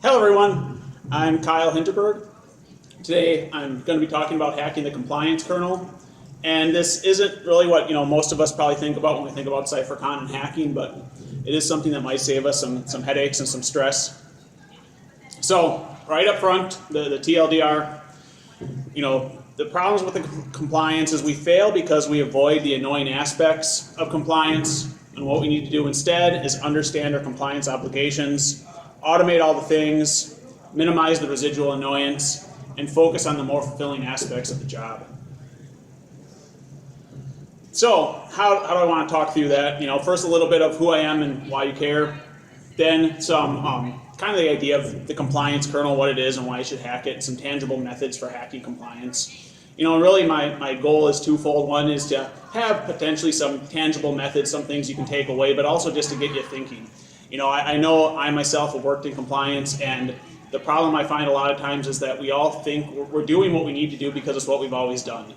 Hello everyone, I'm Kyle Hinterberg. Today I'm going to be talking about hacking the compliance kernel. And this isn't really what most of us probably think about when we think about CypherCon and hacking, but it is something that might save us some headaches and some stress. So right up front, the TLDR, the problems with the compliance is we fail because we avoid the annoying aspects of compliance, and what we need to do instead is understand our compliance obligations, automate all the things, minimize the residual annoyance, and focus on the more fulfilling aspects of the job. So how do I want to talk through that? First a little bit of who I am and why you care, then some kind of the idea of the compliance kernel, what it is and why you should hack it, and some tangible methods for hacking compliance. Really my goal is twofold. One is to have potentially some tangible methods, some things you can take away, but also just to get you thinking. I know I myself have worked in compliance, and the problem I find a lot of times is that we all think we're doing what we need to do because it's what we've always done.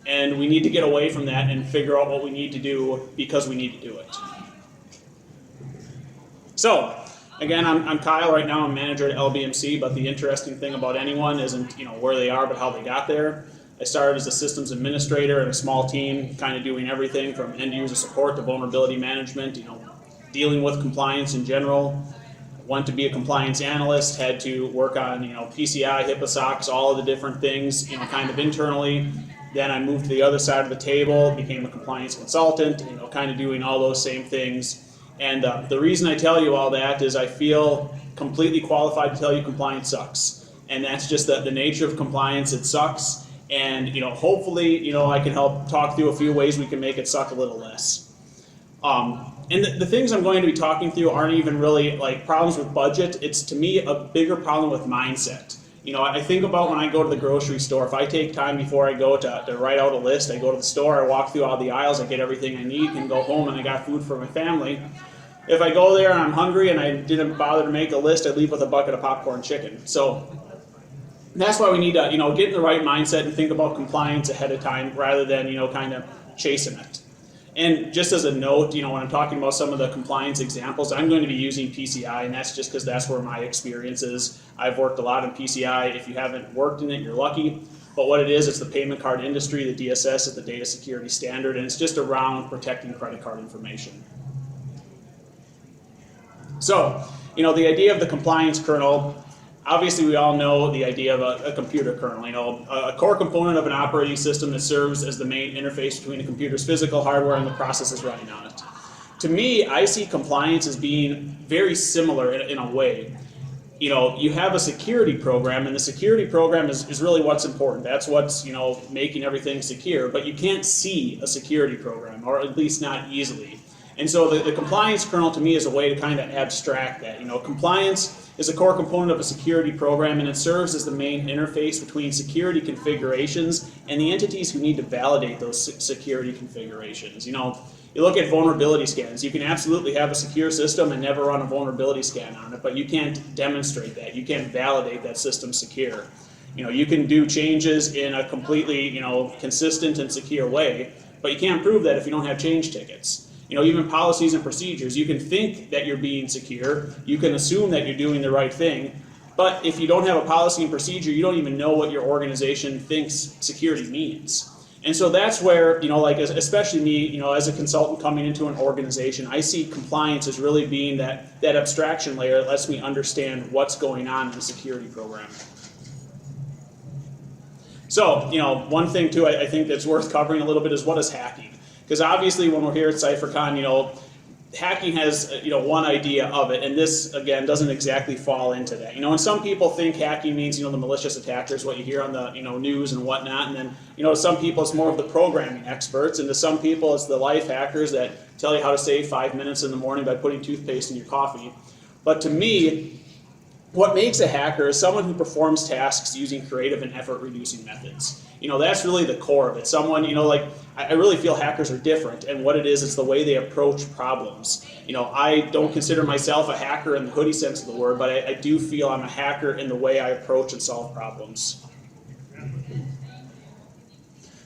And we need to get away from that and figure out what we need to do because we need to do it. So, again, I'm Kyle. Right now I'm manager at LBMC, but the interesting thing about anyone isn't where they are, but how they got there. I started as a systems administrator in a small team, kind of doing everything from end user support to vulnerability management, dealing with compliance in general. Went to be a compliance analyst, had to work on PCI, HIPAA, SOX, all of the different things, kind of internally. Then I moved to the other side of the table, became a compliance consultant, kind of doing all those same things. And the reason I tell you all that is I feel completely qualified to tell you compliance sucks. And that's just the nature of compliance. It sucks. And hopefully I can help talk through a few ways we can make it suck a little less. And the things I'm going to be talking through aren't even really like problems with budget. It's to me a bigger problem with mindset. I think about when I go to the grocery store, if I take time before I go to write out a list, I go to the store, I walk through all the aisles, I get everything I need, and go home and I got food for my family. If I go there and I'm hungry and I didn't bother to make a list, I leave with a bucket of popcorn chicken. So that's why we need to get in the right mindset and think about compliance ahead of time rather than kind of chasing it. And just as a note, when I'm talking about some of the compliance examples, I'm going to be using PCI, and that's just because that's where my experience is. I've worked a lot in PCI. If you haven't worked in it, you're lucky. But what it is, it's the payment card industry. The DSS is the data security standard, and it's just around protecting credit card information. So, the idea of the compliance kernel, obviously we all know the idea of a computer kernel, a core component of an operating system that serves as the main interface between a computer's physical hardware and the processes running on it. To me, I see compliance as being very similar in a way. You have a security program, and the security program is really what's important. That's what's making everything secure, but you can't see a security program, or at least not easily. And so the compliance kernel to me is a way to kind of abstract that. Compliance is a core component of a security program, and it serves as the main interface between security configurations and the entities who need to validate those security configurations. You look at vulnerability scans. You can absolutely have a secure system and never run a vulnerability scan on it, but you can't demonstrate that. You can't validate that system's secure. You can do changes in a completely consistent and secure way, but you can't prove that if you don't have change tickets. Even policies and procedures, you can think that you're being secure, you can assume that you're doing the right thing, but if you don't have a policy and procedure, you don't even know what your organization thinks security means. And so that's where, especially me, as a consultant coming into an organization, I see compliance as really being that abstraction layer that lets me understand what's going on in a security program. So, one thing too I think that's worth covering a little bit is what is hacking. Because obviously when we're here at CypherCon, hacking has one idea of it, and this again doesn't exactly fall into that. And some people think hacking means the malicious attackers, what you hear on the news and whatnot, and then to some people it's more of the programming experts, and to some people it's the life hackers that tell you how to save 5 minutes in the morning by putting toothpaste in your coffee. But to me, what makes a hacker is someone who performs tasks using creative and effort-reducing methods. That's really the core of it. Someone, I really feel hackers are different, and what it is, it's the way they approach problems. I don't consider myself a hacker in the hoodie sense of the word, but I do feel I'm a hacker in the way I approach and solve problems.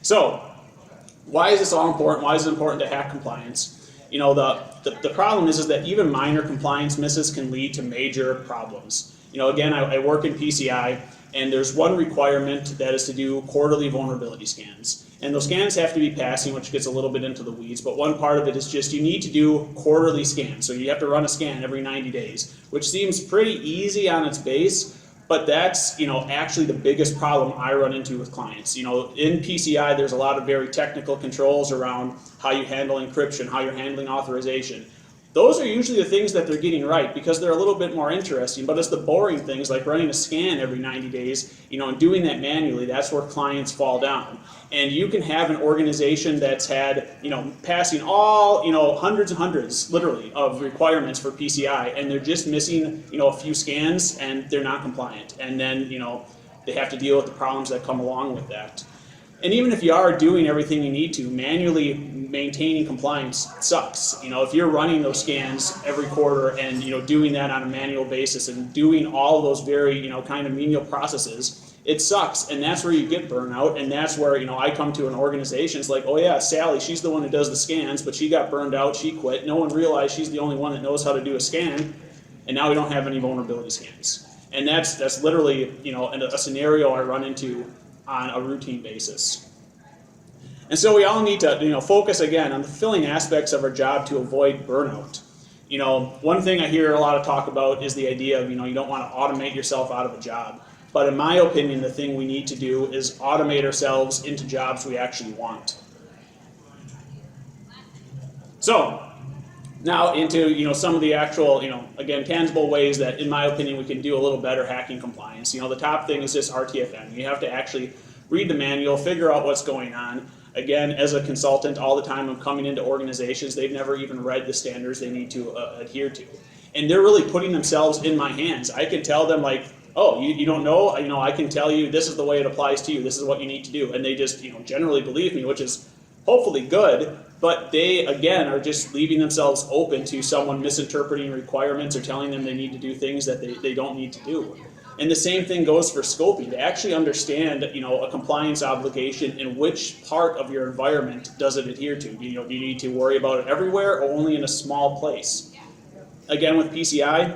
So, why is this all important? Why is it important to hack compliance? The problem is that even minor compliance misses can lead to major problems. Again, I work in PCI, and there's one requirement that is to do quarterly vulnerability scans. And those scans have to be passing, which gets a little bit into the weeds, but one part of it is just you need to do quarterly scans. So you have to run a scan every 90 days, which seems pretty easy on its base, but that's actually the biggest problem I run into with clients. In PCI, there's a lot of very technical controls around how you handle encryption, how you're handling authorization. Those are usually the things that they're getting right because they're a little bit more interesting, but it's the boring things like running a scan every 90 days, and doing that manually, that's where clients fall down. And you can have an organization that's had, passing all, hundreds and hundreds, literally, of requirements for PCI, and they're just missing, a few scans, and they're not compliant. And then, they have to deal with the problems that come along with that. And even if you are doing everything you need to, manually maintaining compliance sucks. If you're running those scans every quarter and doing that on a manual basis and doing all of those very kind of menial processes, it sucks. And that's where you get burnout. And that's where I come to an organization. It's like, oh yeah, Sally, she's the one who does the scans, but she got burned out. She quit. No one realized she's the only one that knows how to do a scan. And now we don't have any vulnerability scans. And that's literally a scenario I run into on a routine basis. And so we all need to focus again on the fulfilling aspects of our job to avoid burnout. One thing I hear a lot of talk about is the idea of you don't want to automate yourself out of a job. But in my opinion, the thing we need to do is automate ourselves into jobs we actually want. So now into some of the actual again tangible ways that in my opinion we can do a little better hacking compliance. The top thing is just RTFM. You have to actually read the manual, figure out what's going on. Again, as a consultant, all the time I'm coming into organizations, they've never even read the standards they need to adhere to. And they're really putting themselves in my hands. I can tell them like, oh, you don't know? I can tell you this is the way it applies to you. This is what you need to do. And they just generally believe me, which is hopefully good. But they, again, are just leaving themselves open to someone misinterpreting requirements or telling them they need to do things that they don't need to do. And the same thing goes for scoping. To actually understand, a compliance obligation in which part of your environment does it adhere to. Do you need to worry about it everywhere or only in a small place? Again, with PCI,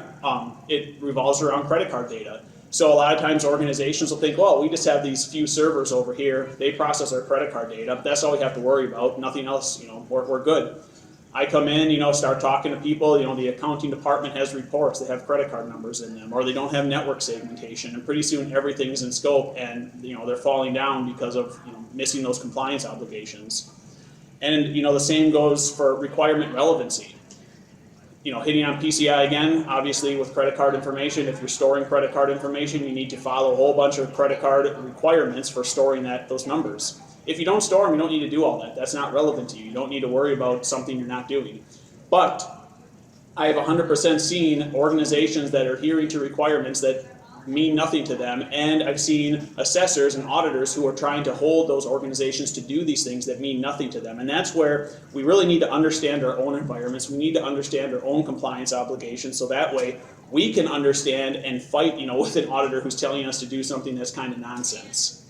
it revolves around credit card data. So a lot of times organizations will think, well, we just have these few servers over here. They process our credit card data. That's all we have to worry about. Nothing else, we're good. I come in, start talking to people. The accounting department has reports. They have credit card numbers in them, or they don't have network segmentation. And pretty soon everything's in scope, and they're falling down because of missing those compliance obligations. And the same goes for requirement relevancy. Hitting on PCI again, obviously with credit card information, if you're storing credit card information, you need to follow a whole bunch of credit card requirements for storing those numbers. If you don't store them, you don't need to do all that. That's not relevant to you. You don't need to worry about something you're not doing. But I have 100% seen organizations that are adhering to requirements that mean nothing to them, and I've seen assessors and auditors who are trying to hold those organizations to do these things that mean nothing to them. And that's where we really need to understand our own environments. We need to understand our own compliance obligations, so that way we can understand and fight with an auditor who's telling us to do something that's kind of nonsense.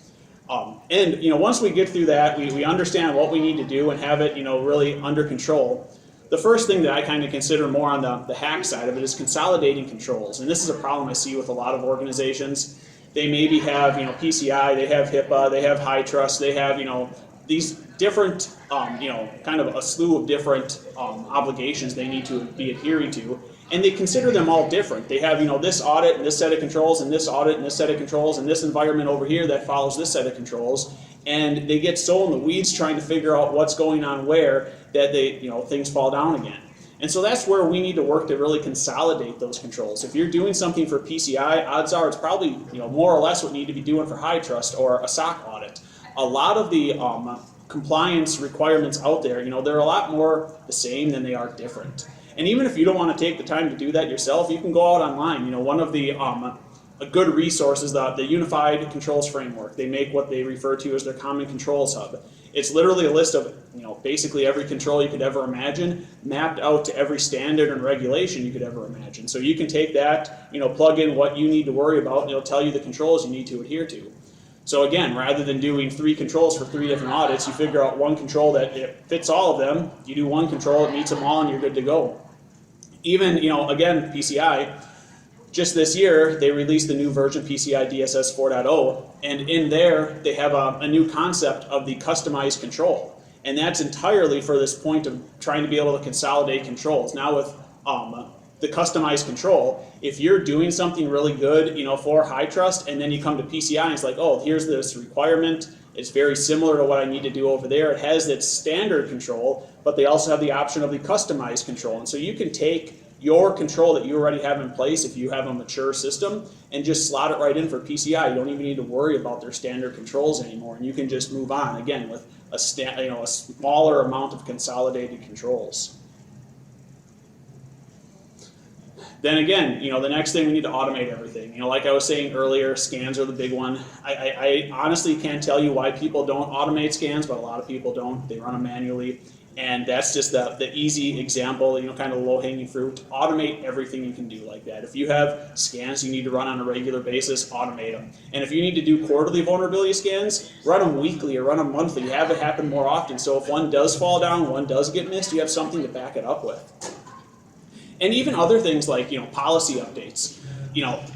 And once we get through that, we understand what we need to do and have it really under control. The first thing that I kind of consider more on the hack side of it is consolidating controls. And this is a problem I see with a lot of organizations. They maybe have PCI, they have HIPAA, they have high trust, they have these different kind of a slew of different obligations they need to be adhering to. And they consider them all different. They have this audit and this set of controls and this audit and this set of controls and this environment over here that follows this set of controls. And they get so in the weeds trying to figure out what's going on where that things fall down again. And so that's where we need to work to really consolidate those controls. If you're doing something for PCI, odds are it's probably more or less what you need to be doing for high trust or a SOC audit. A lot of the compliance requirements out there, they're a lot more the same than they are different. And even if you don't want to take the time to do that yourself, you can go out online. One of the a good resource is the Unified Controls Framework. They make what they refer to as their Common Controls Hub. It's literally a list of basically every control you could ever imagine, mapped out to every standard and regulation you could ever imagine. So you can take that, plug in what you need to worry about, and it'll tell you the controls you need to adhere to. So again, rather than doing 3 controls for 3 different audits, you figure out one control that fits all of them. You do one control, it meets them all, and you're good to go. Even again, PCI. just this year, they released the new version PCI DSS 4.0, and in there, they have a new concept of the customized control. And that's entirely for this point of trying to be able to consolidate controls. Now with the customized control, if you're doing something really good, for high trust, and then you come to PCI and it's like, oh, here's this requirement, it's very similar to what I need to do over there. It has that standard control, but they also have the option of the customized control. And so you can take your control that you already have in place if you have a mature system and just slot it right in for PCI. You don't even need to worry about their standard controls anymore, and you can just move on, again, with a smaller amount of consolidated controls. Then again, the next thing, we need to automate everything. Like I was saying earlier, scans are the big one. I honestly can't tell you why people don't automate scans, but a lot of people don't. They run them manually. And that's just the easy example, kind of low-hanging fruit. Automate everything you can do like that. If you have scans you need to run on a regular basis, automate them. And if you need to do quarterly vulnerability scans, run them weekly or run them monthly. Have it happen more often. So if one does fall down, one does get missed, you have something to back it up with. And even other things like, policy updates.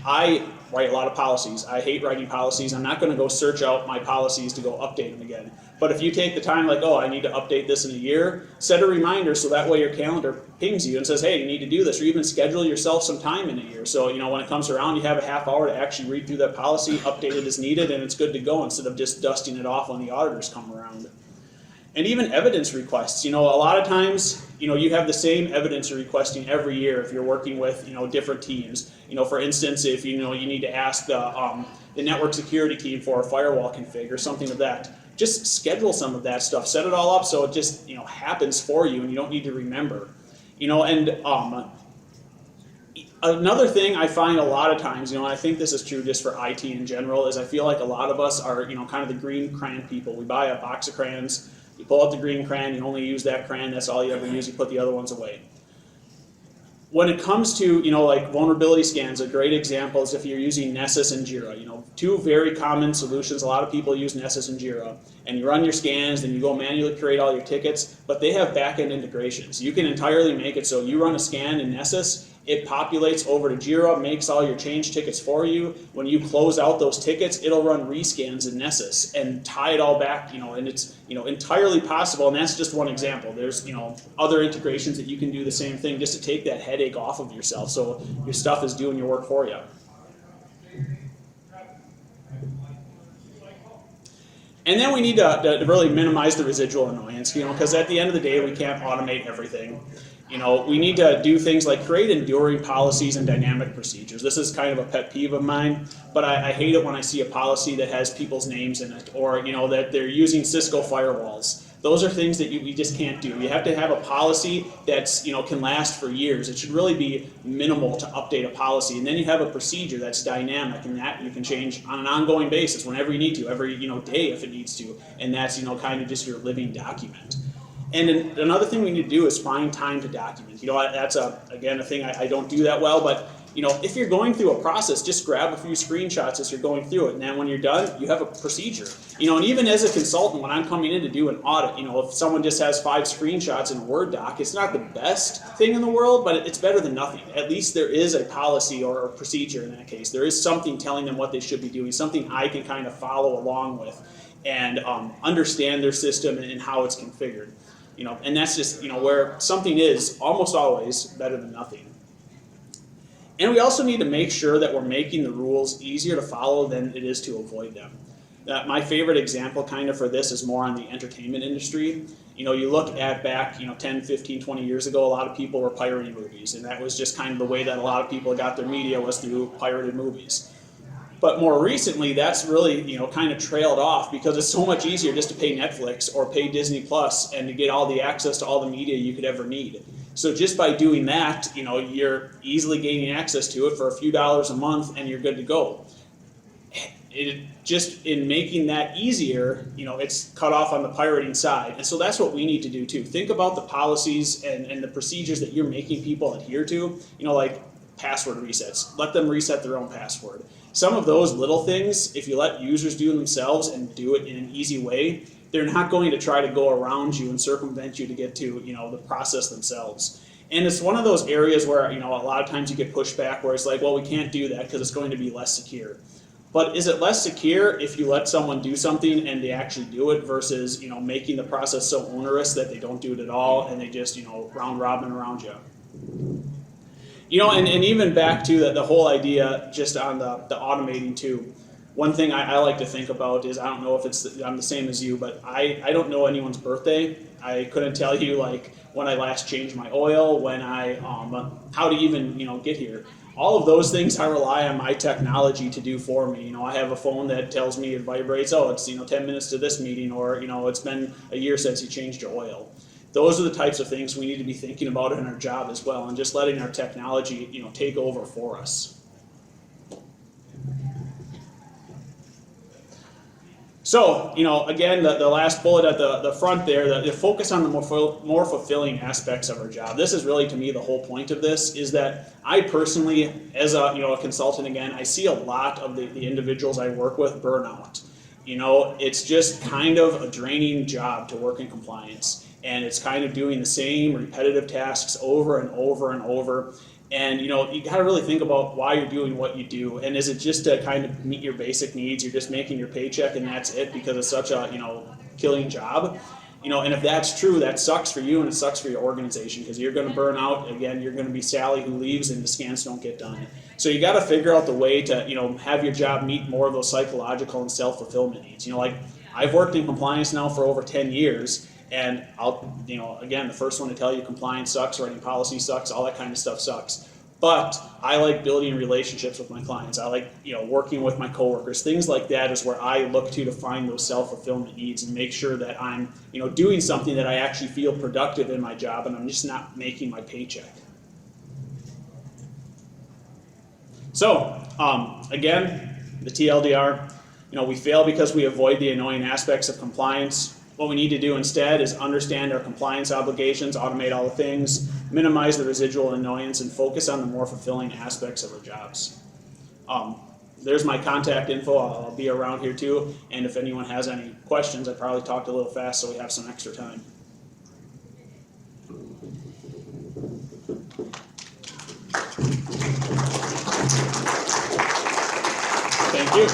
I write a lot of policies. I hate writing policies. I'm not going to go search out my policies to go update them again. But if you take the time, like, oh, I need to update this in a year, set a reminder so that way your calendar pings you and says, hey, you need to do this, or even schedule yourself some time in a year. So, when it comes around, you have a half hour to actually read through that policy, update it as needed, and it's good to go instead of just dusting it off when the auditors come around. And even evidence requests. A lot of times, you have the same evidence you're requesting every year if you're working with, different teams. For instance, if you need to ask the network security team for a firewall config or something of that, just schedule some of that stuff. Set it all up so it just happens for you and you don't need to remember. And another thing I find a lot of times, and I think this is true just for IT in general, is I feel like a lot of us are kind of the green crayon people. We buy a box of crayons. You pull out the green crayon, you only use that crayon, that's all you ever use, you put the other ones away. When it comes to, like vulnerability scans, a great example is if you're using Nessus and Jira. Two very common solutions. A lot of people use Nessus and Jira. And you run your scans, then you go manually create all your tickets, but they have back-end integrations. You can entirely make it so you run a scan in Nessus, it populates over to Jira, makes all your change tickets for you. When you close out those tickets, it'll run rescans in Nessus and tie it all back, and it's, entirely possible. And that's just one example. There's, other integrations that you can do the same thing just to take that headache off of yourself so your stuff is doing your work for you. And then we need to really minimize the residual annoyance, because at the end of the day, we can't automate everything. We need to do things like create enduring policies and dynamic procedures. This is kind of a pet peeve of mine, but I hate it when I see a policy that has people's names in it, or that they're using Cisco firewalls. Those are things that we just can't do. You have to have a policy that's can last for years. It should really be minimal to update a policy, and then you have a procedure that's dynamic, and that you can change on an ongoing basis whenever you need to, every day if it needs to, and that's kind of just your living document. And another thing we need to do is find time to document. That's again a thing I don't do that well, but if you're going through a process, just grab a few screenshots as you're going through it, and then when you're done, you have a procedure. And even as a consultant, when I'm coming in to do an audit, if someone just has 5 screenshots in a Word doc, it's not the best thing in the world, but it's better than nothing. At least there is a policy or a procedure in that case. There is something telling them what they should be doing, something I can kind of follow along with and understand their system and how it's configured. And that's just, where something is almost always better than nothing. And we also need to make sure that we're making the rules easier to follow than it is to avoid them. My favorite example kind of for this is more on the entertainment industry. You look at back, 10, 15, 20 years ago, a lot of people were pirating movies, and that was just kind of the way that a lot of people got their media was through pirated movies. But more recently, that's really, kind of trailed off because it's so much easier just to pay Netflix or pay Disney Plus and to get all the access to all the media you could ever need. So just by doing that, you're easily gaining access to it for a few dollars a month and you're good to go. Just in making that easier, it's cut off on the pirating side. And so that's what we need to do too. Think about the policies and the procedures that you're making people adhere to, like password resets. Let them reset their own password. Some of those little things, if you let users do themselves and do it in an easy way, they're not going to try to go around you and circumvent you to get to, the process themselves. And it's one of those areas where, you know, a lot of times you get pushback where it's like, well, we can't do that because it's going to be less secure. But is it less secure if you let someone do something and they actually do it versus, you know, making the process so onerous that they don't do it at all and they just, you know, round robin around you? You know, and even back to the whole idea just on the automating too. One thing I like to think about is, I don't know if I'm the same as you, but I don't know anyone's birthday. I couldn't tell you like when I last changed my oil, when how to even, you know, get here. All of those things I rely on my technology to do for me. You know, I have a phone that tells me, it vibrates, oh, it's, you know, 10 minutes to this meeting, or, you know, it's been a year since you changed your oil. Those are the types of things we need to be thinking about in our job as well, and just letting our technology, you know, take over for us. So, you know, again, the last bullet at the front there, the focus on the more fulfilling aspects of our job. This is really, to me, the whole point of this, is that I personally, as a, you know, a consultant, again, I see a lot of the individuals I work with burn out. You know, it's just kind of a draining job to work in compliance, and it's kind of doing the same repetitive tasks over and over and over. And, you know, you got to really think about why you're doing what you do. And is it just to kind of meet your basic needs? You're just making your paycheck and that's it because it's such a, you know, killing job? You know, and if that's true, that sucks for you and it sucks for your organization, because you're going to burn out. Again, you're going to be Sally who leaves and the scans don't get done. So you got to figure out the way to, you know, have your job meet more of those psychological and self-fulfillment needs. You know, like I've worked in compliance now for over 10 years. And I'll, you know, again, the first one to tell you compliance sucks, writing policy sucks, all that kind of stuff sucks. But I like building relationships with my clients. I like, you know, working with my coworkers. Things like that is where I look to find those self-fulfillment needs and make sure that I'm, you know, doing something that I actually feel productive in my job and I'm just not making my paycheck. So, again, the TLDR, you know, we fail because we avoid the annoying aspects of compliance. What we need to do instead is understand our compliance obligations, automate all the things, minimize the residual annoyance, and focus on the more fulfilling aspects of our jobs. There's my contact info. I'll be around here too. And if anyone has any questions, I probably talked a little fast so we have some extra time. Thank you.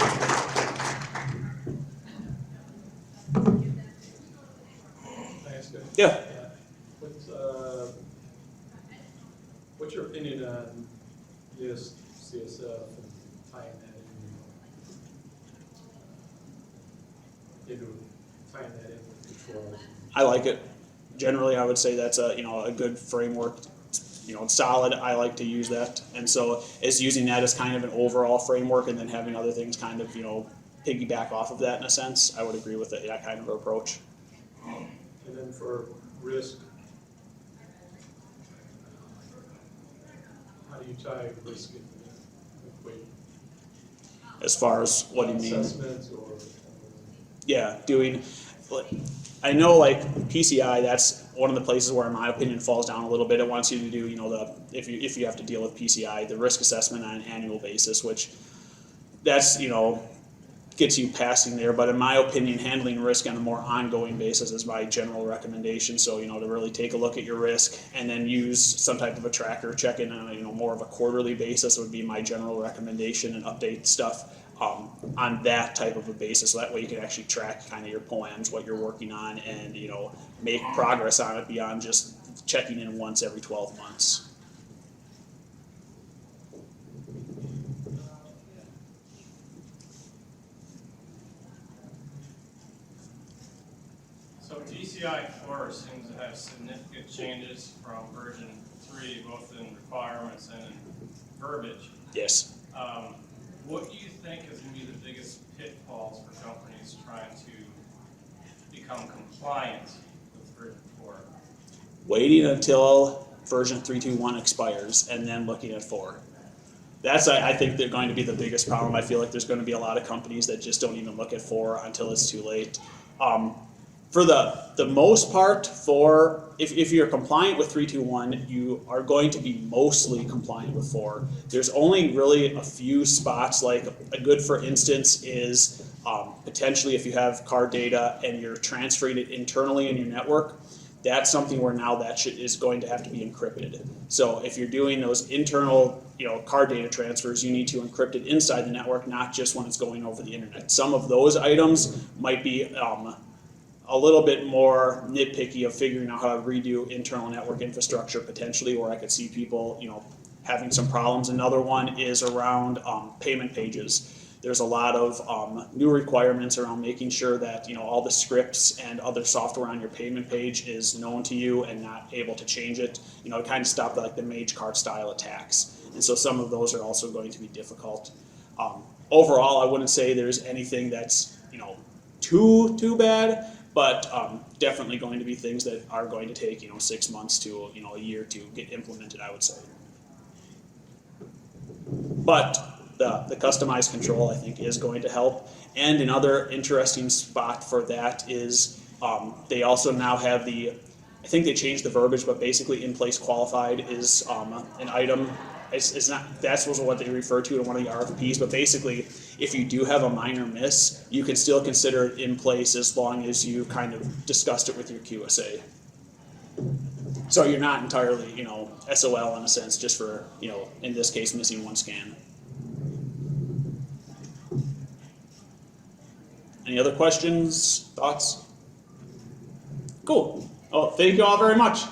Yeah. What's your opinion on CSF and tying that in with controls? I like it. Generally, I would say that's a, you know, a good framework. You know, it's solid. I like to use that, and so is using that as kind of an overall framework, and then having other things kind of, you know, piggyback off of that in a sense. I would agree with it, that kind of approach. And then for risk, how do you tie risk into the equation? As far as what do you mean? Assessments or? Yeah, doing. I know, like PCI, that's one of the places where, in my opinion, falls down a little bit. It wants you to do, you know, if you have to deal with PCI, the risk assessment on an annual basis, which that's, you know, gets you passing there. But in my opinion, handling risk on a more ongoing basis is my general recommendation. So, you know, to really take a look at your risk and then use some type of a tracker, check in on a, you know, more of a quarterly basis would be my general recommendation, and update stuff on that type of a basis. So that way you can actually track kind of your poems, what you're working on, and, you know, make progress on it beyond just checking in once every 12 months. So TCI 4 seems to have significant changes from version 3, both in requirements and in verbiage. Yes. What do you think is going to be the biggest pitfalls for companies trying to become compliant with version 4? Waiting until version 3.2.1 expires and then looking at 4. That's, I think, they're going to be the biggest problem. I feel like there's going to be a lot of companies that just don't even look at 4 until it's too late. For the most part, if you're compliant with 3.2.1, you are going to be mostly compliant with 4. There's only really a few spots, like a good for instance is potentially if you have card data and you're transferring it internally in your network. that's something where now that shit is going to have to be encrypted. So if you're doing those internal, card data transfers, you need to encrypt it inside the network, not just when it's going over the internet. Some of those items might be a little bit more nitpicky of figuring out how to redo internal network infrastructure potentially, where I could see people, having some problems. Another one is around payment pages. There's a lot of new requirements around making sure that all the scripts and other software on your payment page is known to you and not able to change it. It kind of stop like the mage card style attacks, and so some of those are also going to be difficult. Overall, I wouldn't say there's anything that's too bad, but definitely going to be things that are going to take 6 months to a year to get implemented, I would say. But the customized control, I think, is going to help. And another interesting spot for that is they also now have I think they changed the verbiage, but basically in place qualified is an item. It's not, that was what they refer to in one of the RFPs, but basically if you do have a minor miss, you can still consider it in place as long as you kind of discussed it with your QSA. So you're not entirely, SOL in a sense, just for, in this case, missing one scan. Any other questions, thoughts? Cool. Oh, thank you all very much.